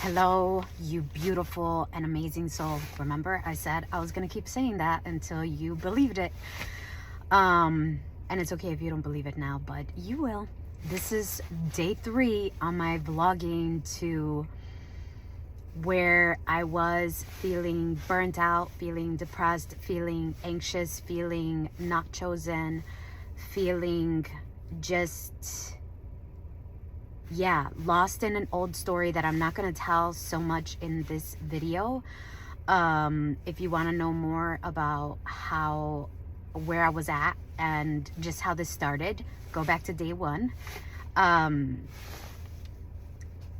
Hello, you beautiful and amazing soul. Remember, I said I was going to keep saying that until you believed it. And it's okay if you don't believe it now, but you will. This is day 3 on my vlogging to where I was feeling burnt out, feeling depressed, feeling anxious, feeling not chosen, feeling just lost in an old story that I'm not going to tell so much in this video. If you want to know more about where I was at and just how this started, go back to day 1. I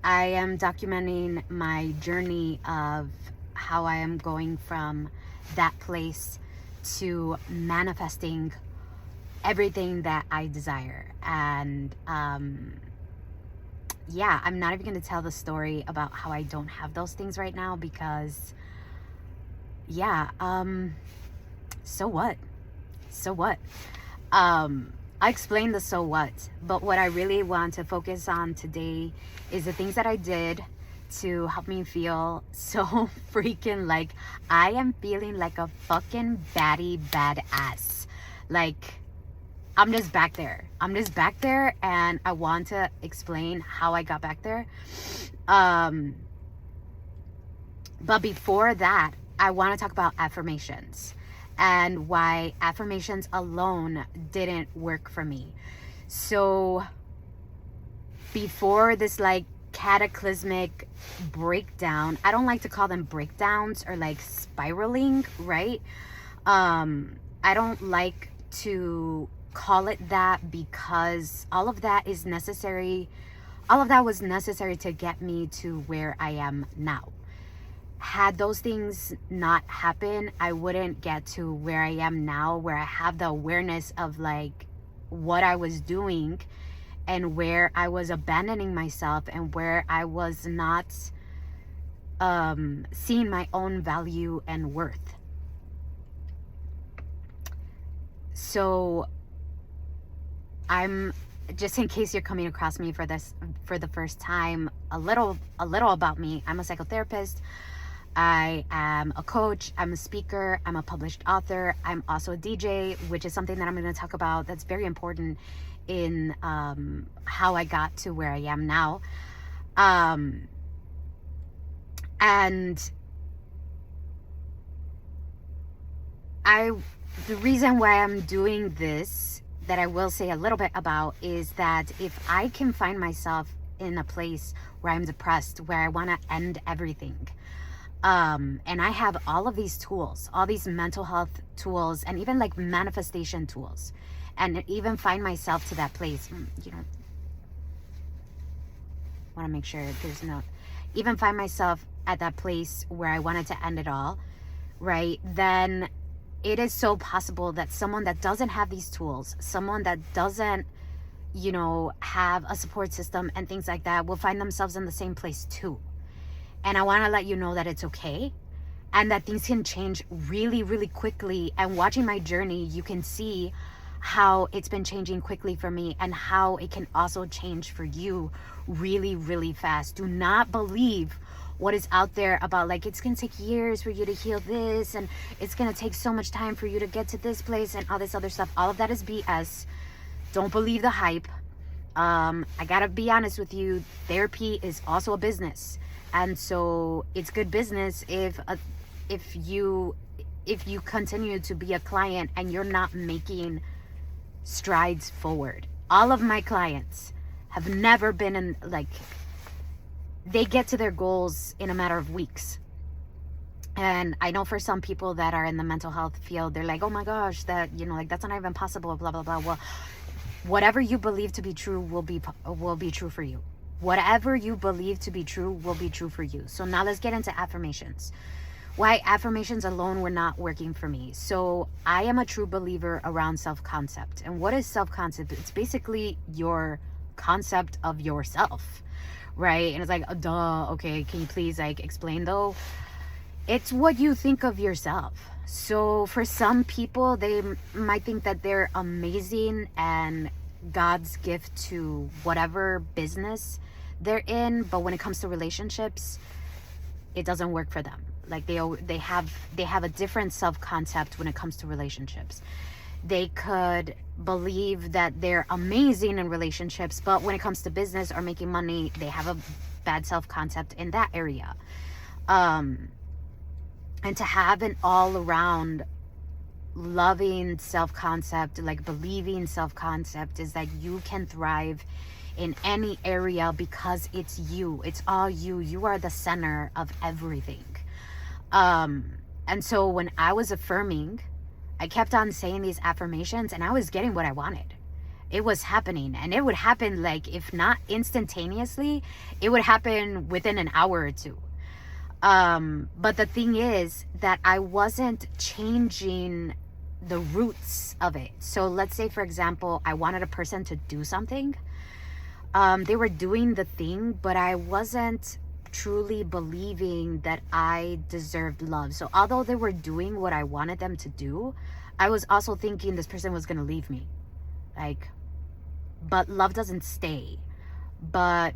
am documenting my journey of how I am going from that place to manifesting everything that I desire. And I'm not even going to tell the story about how I don't have those things right now because, so what? So what? I explained the so what, but what I really want to focus on today is the things that I did to help me feel so freaking like I am feeling like a fucking baddie badass. Like, I'm just back there. And I want to explain how I got back there. But before that, I want to talk about affirmations and why affirmations alone didn't work for me. So before this like cataclysmic breakdown, I don't like to call them breakdowns or like spiraling, right? I don't like to call it that because all of that was necessary to get me to where I am now. Had those things not happen, I wouldn't get to where I am now, where I have the awareness of like what I was doing and where I was abandoning myself and where I was not seeing my own value and worth. So I'm, just in case you're coming across me for the first time, a little about me. I'm a psychotherapist. I am a coach. I'm a speaker. I'm a published author. I'm also a DJ, which is something that I'm going to talk about that's very important in how I got to where I am now. And the reason why I'm doing this, that I will say a little bit about, is that if I can find myself in a place where I'm depressed, where I want to end everything, and I have all of these tools, all these mental health tools, and even like manifestation tools, and even find myself to that place, want to make sure even find myself at that place where I wanted to end it all, right? Then it is so possible that someone that doesn't have these tools, someone that doesn't, have a support system and things like that, will find themselves in the same place too. And I want to let you know that it's okay and that things can change really, really quickly. And watching my journey, you can see how it's been changing quickly for me and how it can also change for you really, really fast. Do not believe what is out there about like it's gonna take years for you to heal this and it's gonna take so much time for you to get to this place and all this other stuff. All of that is BS. Don't believe the hype. I gotta be honest with you, therapy is also a business, and so it's good business if you continue to be a client and you're not making strides forward. All of my clients have never been in like, they get to their goals in a matter of weeks. And I know for some people that are in the mental health field, they're like, oh my gosh, that, like that's not even possible, blah, blah, blah. Well, whatever you believe to be true will be true for you. Whatever you believe to be true will be true for you. So now let's get into affirmations. Why affirmations alone were not working for me. So I am a true believer around self-concept. And what is self-concept? It's basically your concept of yourself, right? And it's like, duh, okay, can you please like explain though? It's what you think of yourself. So for some people, they might think that they're amazing and God's gift to whatever business they're in, but when it comes to relationships, it doesn't work for them. Like they have a different self-concept when it comes to relationships. They could believe that they're amazing in relationships, but when it comes to business or making money, they have a bad self-concept in that area. And to have an all-around loving self-concept, like believing self-concept, is that you can thrive in any area because it's you. It's all you. You are the center of everything. And so when I was affirming, I kept on saying these affirmations and I was getting what I wanted. It was happening, and it would happen, like, if not instantaneously, it would happen within an hour or two. But the thing is that I wasn't changing the roots of it. So let's say, for example, I wanted a person to do something. They were doing the thing, but I wasn't truly believing that I deserved love. So although they were doing what I wanted them to do, I was also thinking this person was going to leave me. Like, but love doesn't stay. But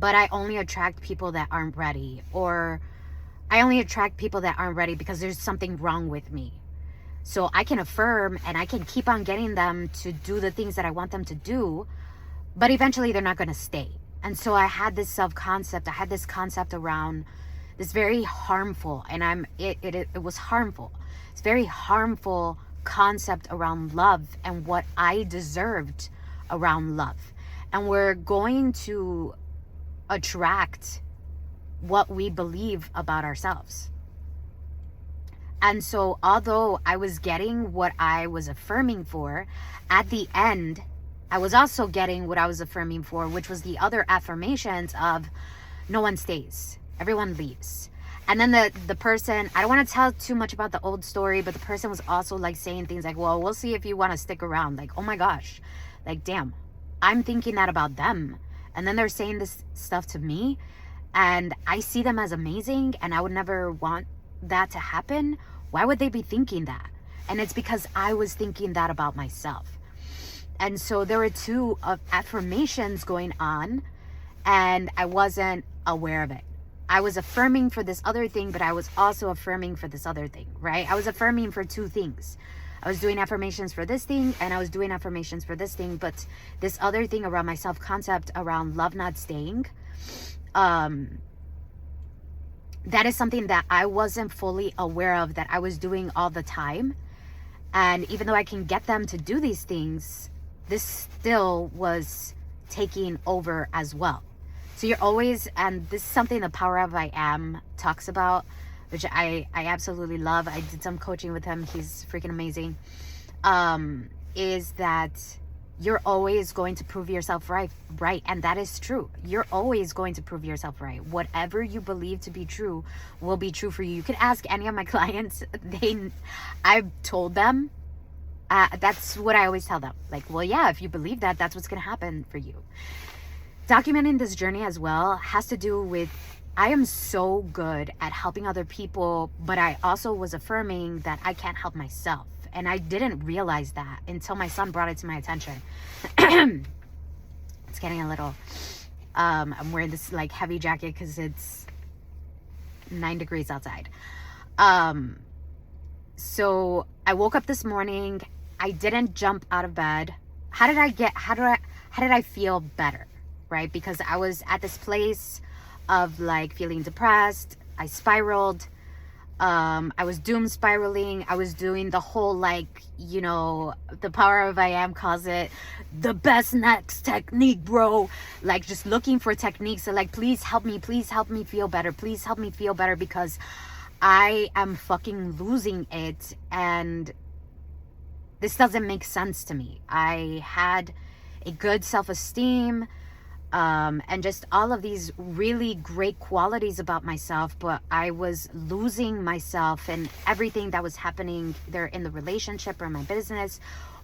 I only attract people that aren't ready, or I only attract people that aren't ready because there's something wrong with me. So I can affirm and I can keep on getting them to do the things that I want them to do, but eventually they're not going to stay. And so I had this self-concept. I had this concept around this very harmful, and it was harmful. It's very harmful concept around love and what I deserved around love. And we're going to attract what we believe about ourselves. And so although I was getting what I was affirming for, at the end, I was also getting what I was affirming for, which was the other affirmations of no one stays, everyone leaves. And then the person, I don't want to tell too much about the old story, but the person was also like saying things like, well, we'll see if you want to stick around. Like, oh my gosh, like, damn, I'm thinking that about them. And then they're saying this stuff to me, and I see them as amazing, and I would never want that to happen. Why would they be thinking that? And it's because I was thinking that about myself. And so there were two affirmations going on, and I wasn't aware of it. I was affirming for this other thing, but I was also affirming for this other thing, right? I was affirming for two things. I was doing affirmations for this thing, and I was doing affirmations for this thing. But this other thing around my self-concept, around love not staying, that is something that I wasn't fully aware of, that I was doing all the time. And even though I can get them to do these things, this still was taking over as well. So you're always, and this is something the Power of I Am talks about, which I absolutely love. I did some coaching with him. He's freaking amazing. Is that you're always going to prove yourself right. And that is true. You're always going to prove yourself right. Whatever you believe to be true will be true for you. You can ask any of my clients. I've told them, that's what I always tell them. Like, well, yeah, if you believe that, that's what's going to happen for you. Documenting this journey as well has to do with, I am so good at helping other people, but I also was affirming that I can't help myself. And I didn't realize that until my son brought it to my attention. It's getting a little, I'm wearing this like heavy jacket because it's 9 degrees outside. So I woke up this morning. I didn't jump out of bed. How did I feel better? Right? Because I was at this place of like feeling depressed. I spiraled. I was doom spiraling. I was doing the whole, like, you know, the Power of I Am calls it the best next technique, bro. Like, just looking for techniques. So like, please help me feel better. Please help me feel better, because I am fucking losing it. And this doesn't make sense to me. I had a good self-esteem, and just all of these really great qualities about myself, but I was losing myself in everything that was happening there in the relationship or in my business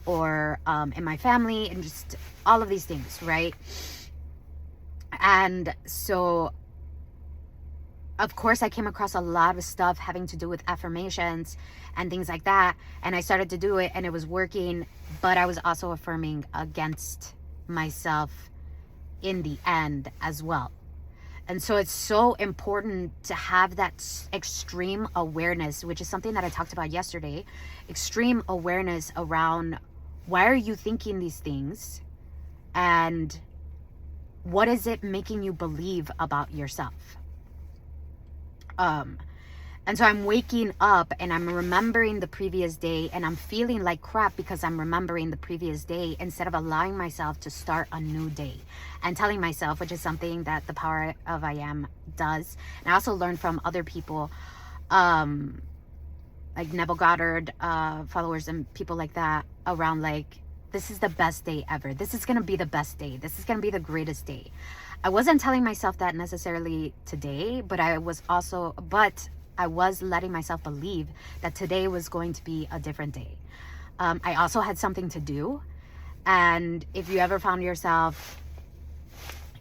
or in my family, and just all of these things, right? And so, of course, I came across a lot of stuff having to do with affirmations and things like that, and I started to do it, and it was working, but I was also affirming against myself in the end as well. And so it's so important to have that extreme awareness, which is something that I talked about yesterday. Extreme awareness around, why are you thinking these things? And what is it making you believe about yourself? And so I'm waking up and I'm remembering the previous day, and I'm feeling like crap because I'm remembering the previous day instead of allowing myself to start a new day and telling myself, which is something that the Power of I Am does. And I also learned from other people, like Neville Goddard, followers and people like that, around like, this is the best day ever. This is going to be the best day. This is going to be the greatest day. I wasn't telling myself that necessarily today, but I was letting myself believe that today was going to be a different day. I also had something to do. And if you ever found yourself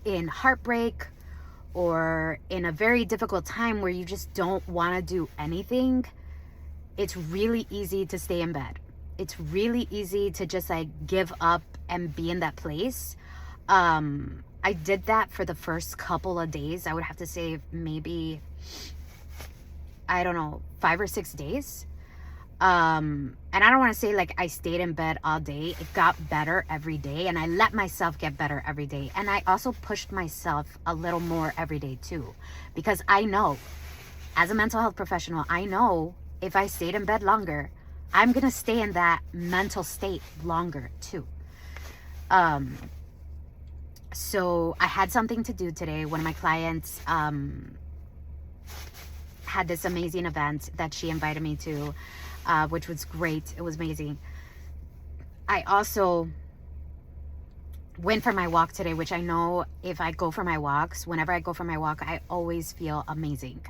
in heartbreak or in a very difficult time where you just don't want to do anything, it's really easy to stay in bed. It's really easy to just like give up and be in that place. I did that for the first couple of days. I would have to say maybe, I don't know, 5 or 6 days. And I don't want to say like I stayed in bed all day. It got better every day, and I let myself get better every day. And I also pushed myself a little more every day too, because I know, as a mental health professional, I know if I stayed in bed longer, I'm going to stay in that mental state longer too. So I had something to do today. One of my clients, had this amazing event that she invited me to, which was great. It was amazing. I also went for my walk today, which I know if I go for my walks, whenever I go for my walk, I always feel amazing.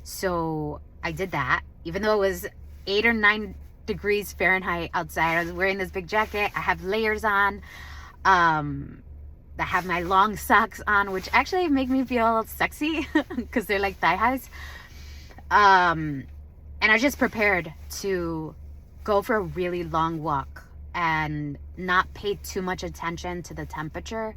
So I did that, even though it was 8 or 9 degrees Fahrenheit outside. I was wearing this big jacket. I have layers on. I have my long socks on, which actually make me feel sexy because they're like thigh highs. And I just prepared to go for a really long walk and not pay too much attention to the temperature.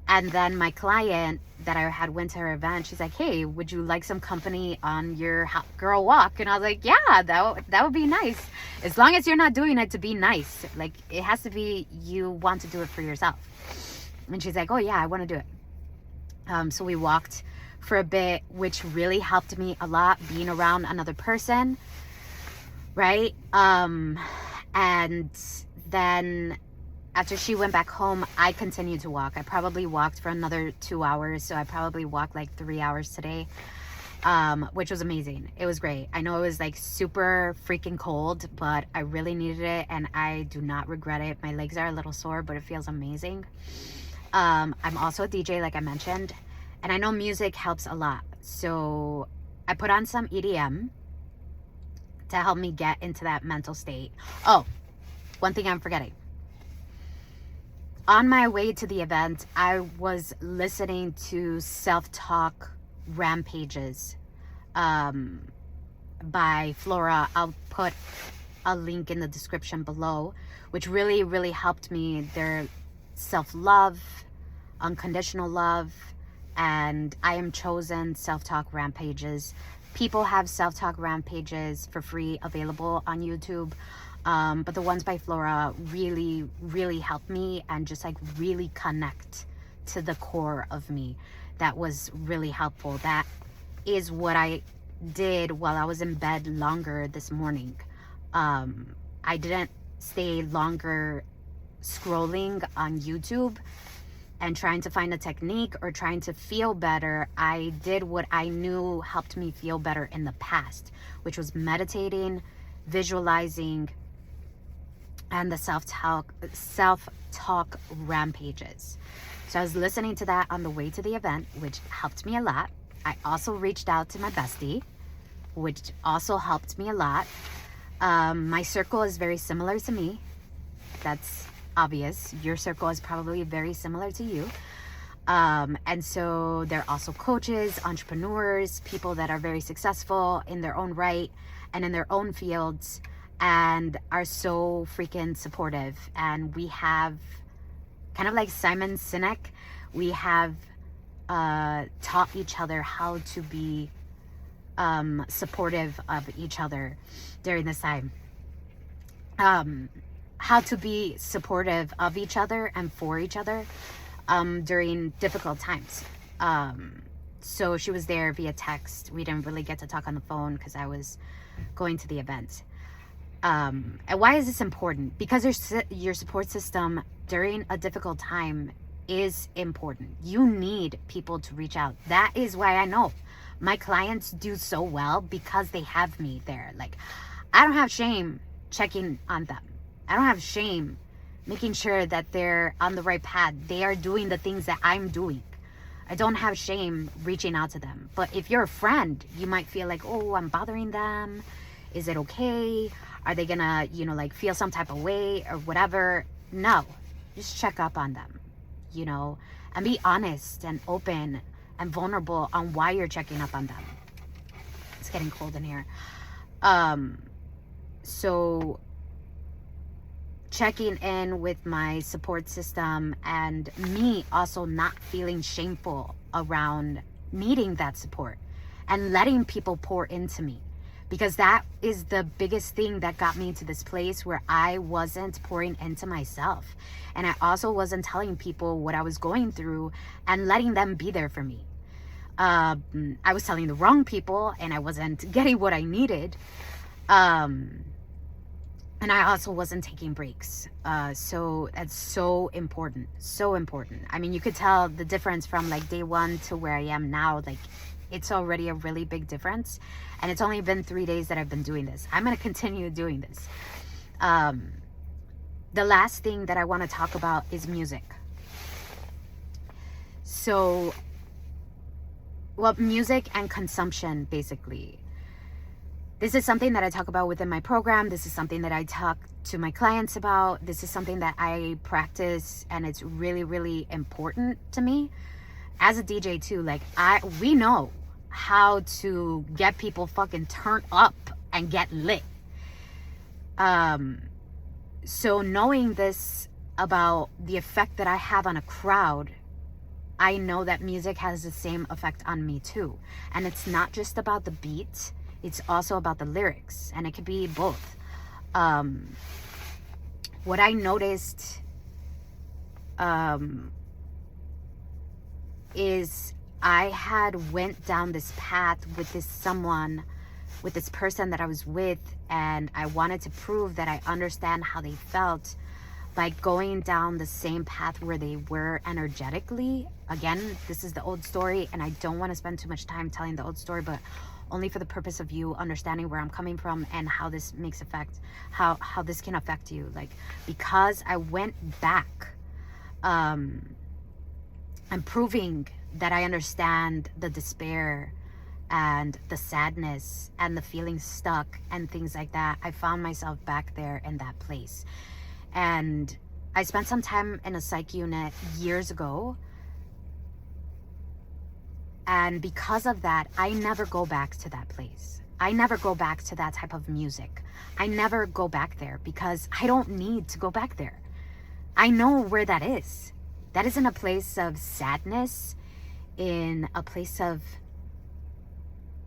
And then my client that I had went to her event, she's like, hey, would you like some company on your hot girl walk? And I was like, yeah, that would be nice. As long as you're not doing it to be nice. Like, it has to be you want to do it for yourself. And she's like, oh yeah, I want to do it. So we walked for a bit, which really helped me a lot, being around another person, right? And then after she went back home, I continued to walk. I probably walked for another 2 hours, so I probably walked like 3 hours today, which was amazing. It was great. I know it was like super freaking cold, but I really needed it, and I do not regret it. My legs are a little sore, but it feels amazing. I'm also a DJ, like I mentioned, and I know music helps a lot. So I put on some EDM to help me get into that mental state. Oh, one thing I'm forgetting. On my way to the event, I was listening to self-talk rampages by Flora. I'll put a link in the description below, which really, really helped me. They're self-love, unconditional love, and I am chosen self-talk rampages. People have self-talk rampages for free available on YouTube, but the ones by Flora really, really helped me and just like really connect to the core of me. That was really helpful. That is what I did while I was in bed longer this morning. I didn't stay longer scrolling on YouTube and trying to find a technique or trying to feel better. I did what I knew helped me feel better in the past, which was meditating, visualizing, and the self-talk rampages. So I was listening to that on the way to the event, which helped me a lot. I also reached out to my bestie, which also helped me a lot. My circle is very similar to me. That's obvious. Your circle is probably very similar to you. And so they're also coaches, entrepreneurs, people that are very successful in their own right and in their own fields, and are so freaking supportive. And we have kind of like Simon Sinek, We have taught each other how to be supportive of each other during this time. How to be supportive of each other and for each other during difficult times. So she was there via text. We didn't really get to talk on the phone because I was going to the event. And why is this important? Because your support system during a difficult time is important. You need people to reach out. That is why I know my clients do so well, because they have me there. Like, I don't have shame checking on them. I don't have shame making sure that they're on the right path. They are doing the things that I'm doing. I don't have shame reaching out to them. But if you're a friend, you might feel like, oh, I'm bothering them. Is it okay? Are they gonna, like, feel some type of way or whatever? No, just check up on them, and be honest and open and vulnerable on why you're checking up on them. It's getting cold in here. So checking in with my support system, and me also not feeling shameful around needing that support and letting people pour into me, because that is the biggest thing that got me to this place where I wasn't pouring into myself, and I also wasn't telling people what I was going through and letting them be there for me. I was telling the wrong people, and I wasn't getting what I needed. And I also wasn't taking breaks. So that's so important. So important. I mean, you could tell the difference from like day one to where I am now. Like, it's already a really big difference. And it's only been 3 days that I've been doing this. I'm going to continue doing this. The last thing that I want to talk about is music. So, well, music and consumption, basically. This is something that I talk about within my program. This is something that I talk to my clients about. This is something that I practice, and it's really, really important to me. As a DJ too, like, we know how to get people fucking turned up and get lit. So knowing this about the effect that I have on a crowd, I know that music has the same effect on me too. And it's not just about the beat. It's also about the lyrics, and it could be both. What I noticed is I had went down this path with this person that I was with, and I wanted to prove that I understand how they felt by going down the same path where they were energetically. Again, this is the old story, and I don't want to spend too much time telling the old story, but only for the purpose of you understanding where I'm coming from and how this makes effect, how this can affect you. Like, because I went back, I'm proving that I understand the despair and the sadness and the feeling stuck and things like that. I found myself back there in that place. And I spent some time in a psych unit years ago. And because of that, I never go back to that place. I never go back to that type of music. I never go back there because I don't need to go back there. I know where that is. That is in a place of sadness, in a place of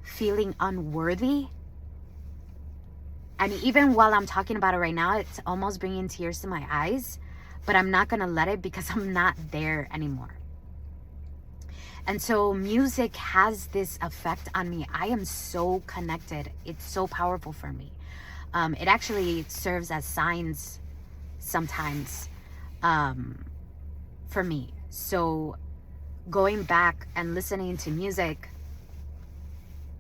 feeling unworthy. And even while I'm talking about it right now, it's almost bringing tears to my eyes, but I'm not gonna let it because I'm not there anymore. And so music has this effect on me. I am so connected. It's so powerful for me. It actually serves as signs sometimes for me. So going back and listening to music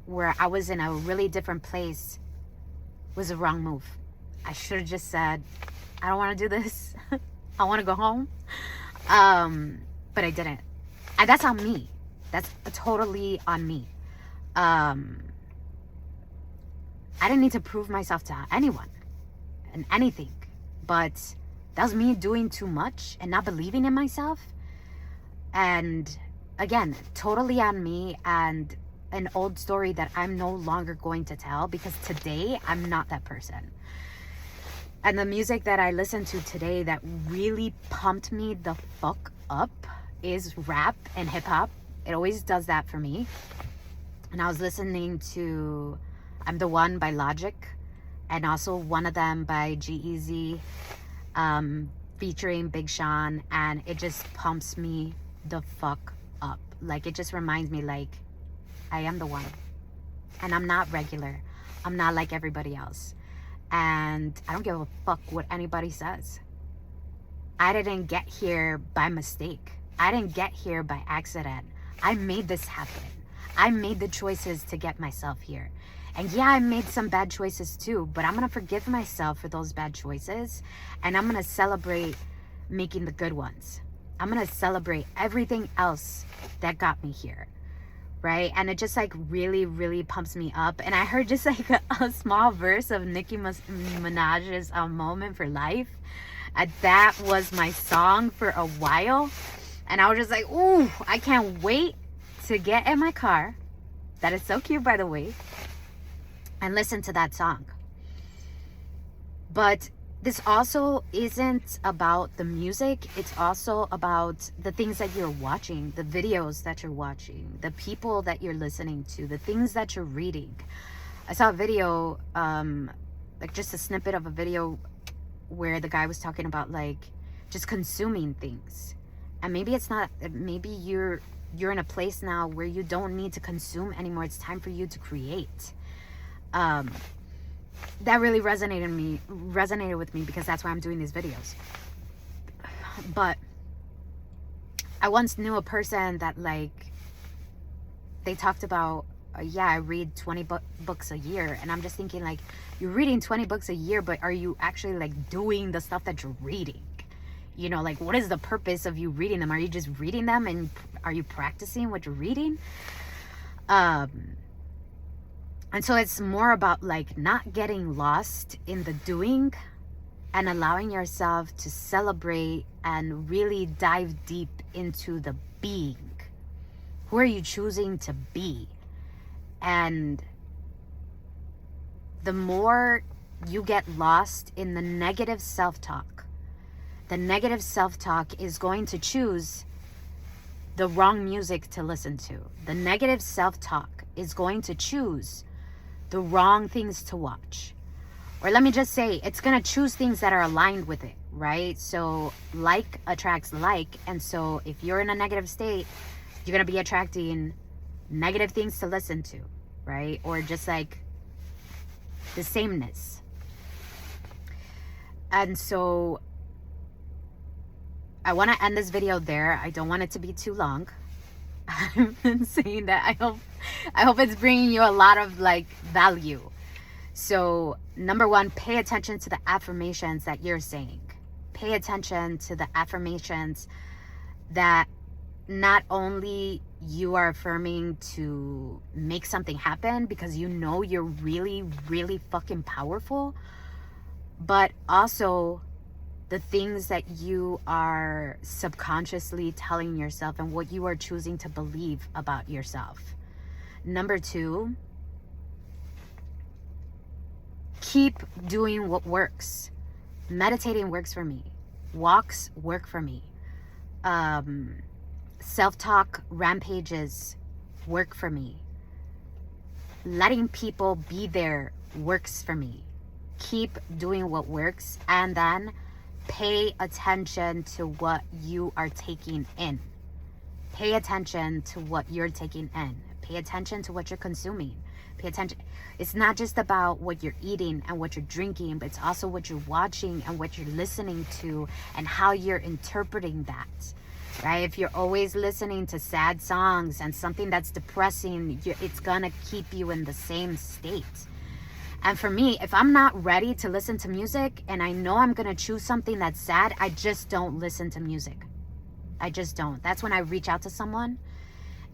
where I was in a really different place was a wrong move. I should have just said, I don't want to do this. I want to go home. But I didn't. And that's on me. That's totally on me. I didn't need to prove myself to anyone and anything. But that was me doing too much and not believing in myself. And again, totally on me, and an old story that I'm no longer going to tell because today I'm not that person. And the music that I listened to today that really pumped me the fuck up is rap and hip hop. It always does that for me. And I was listening to I'm the One by Logic, and also One of Them by G-Eazy, featuring Big Sean, and it just pumps me the fuck up. Like, it just reminds me, like, I am the one, and I'm not regular. I'm not like everybody else, and I don't give a fuck what anybody says. I didn't get here by mistake. I didn't get here by accident. I made this happen. I made the choices to get myself here. And yeah, I made some bad choices too, but I'm going to forgive myself for those bad choices, and I'm going to celebrate making the good ones. I'm going to celebrate everything else that got me here, right? And it just like really, really pumps me up. And I heard just like a small verse of Nicki Minaj's Moment for Life. That was my song for a while. And I was just like, ooh, I can't wait to get in my car. That is so cute, by the way. And listen to that song. But this also isn't about the music. It's also about the things that you're watching, the videos that you're watching, the people that you're listening to, the things that you're reading. I saw a video, like just a snippet of a video where the guy was talking about like just consuming things. And maybe it's not, maybe you're in a place now where you don't need to consume anymore. It's time for you to create. That really resonated with me because that's why I'm doing these videos. But I once knew a person that like they talked about yeah, I read 20 books a year, and I'm just thinking like, you're reading 20 books a year, but are you actually like doing the stuff that you're reading? You know, like, what is the purpose of you reading them? Are you just reading them, and are you practicing what you're reading? And so it's more about like not getting lost in the doing and allowing yourself to celebrate and really dive deep into the being. Who are you choosing to be? And the more you get lost in the negative self-talk is going to choose the wrong music to listen to. The negative self-talk is going to choose the wrong things to watch. Or let me just say, it's going to choose things that are aligned with it, right? So like attracts like. And so if you're in a negative state, you're going to be attracting negative things to listen to, right? Or just like the sameness. And so I want to end this video there. I don't want it to be too long. I've been saying that I hope it's bringing you a lot of like value. So number one, pay attention to the affirmations that you're saying. Pay attention to the affirmations that not only you are affirming to make something happen because you know you're really, really fucking powerful, but also the things that you are subconsciously telling yourself and what you are choosing to believe about yourself. Number two, keep doing what works. Meditating works for me. Walks work for me. Self-talk rampages work for me. Letting people be there works for me. Keep doing what works, and then pay attention to what you are taking in. Pay attention to what you're taking in. Pay attention to what you're consuming. Pay attention. It's not just about what you're eating and what you're drinking, but it's also what you're watching and what you're listening to and how you're interpreting that, right? If you're always listening to sad songs and something that's depressing, it's gonna keep you in the same state. And for me, if I'm not ready to listen to music and I know I'm gonna choose something that's sad, I just don't listen to music. I just don't. That's when I reach out to someone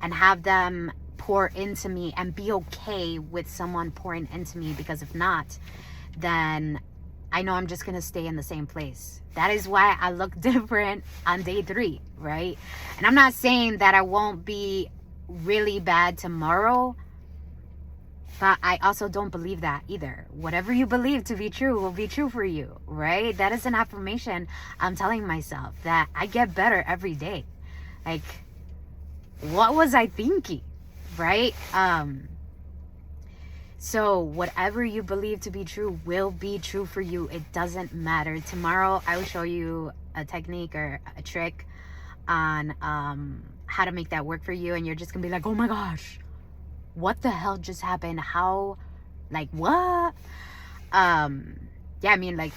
and have them pour into me and be okay with someone pouring into me, because if not, then I know I'm just gonna stay in the same place. That is why I look different on day 3, right? And I'm not saying that I won't be really bad tomorrow, but I also don't believe that either. Whatever you believe to be true will be true for you, right? That is an affirmation I'm telling myself, that I get better every day. Like, what was I thinking, right? So whatever you believe to be true will be true for you. It doesn't matter. Tomorrow I will show you a technique or a trick on how to make that work for you, and you're just gonna be like, oh my gosh, what the hell just happened? How, like, what? Yeah, I mean, like,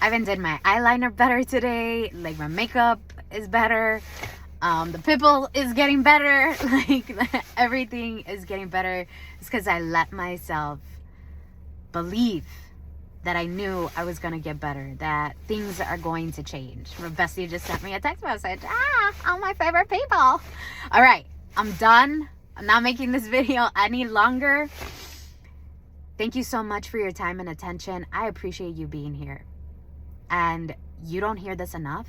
I even did my eyeliner better today. Like, my makeup is better. The pimple is getting better. Like, everything is getting better. It's because I let myself believe that I knew I was going to get better, that things are going to change. My bestie just sent me a text message. All my favorite people. All right, I'm done. I'm not making this video any longer. Thank you so much for your time and attention. I appreciate you being here. And you don't hear this enough.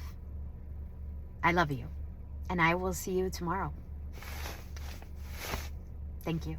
I love you. And I will see you tomorrow. Thank you.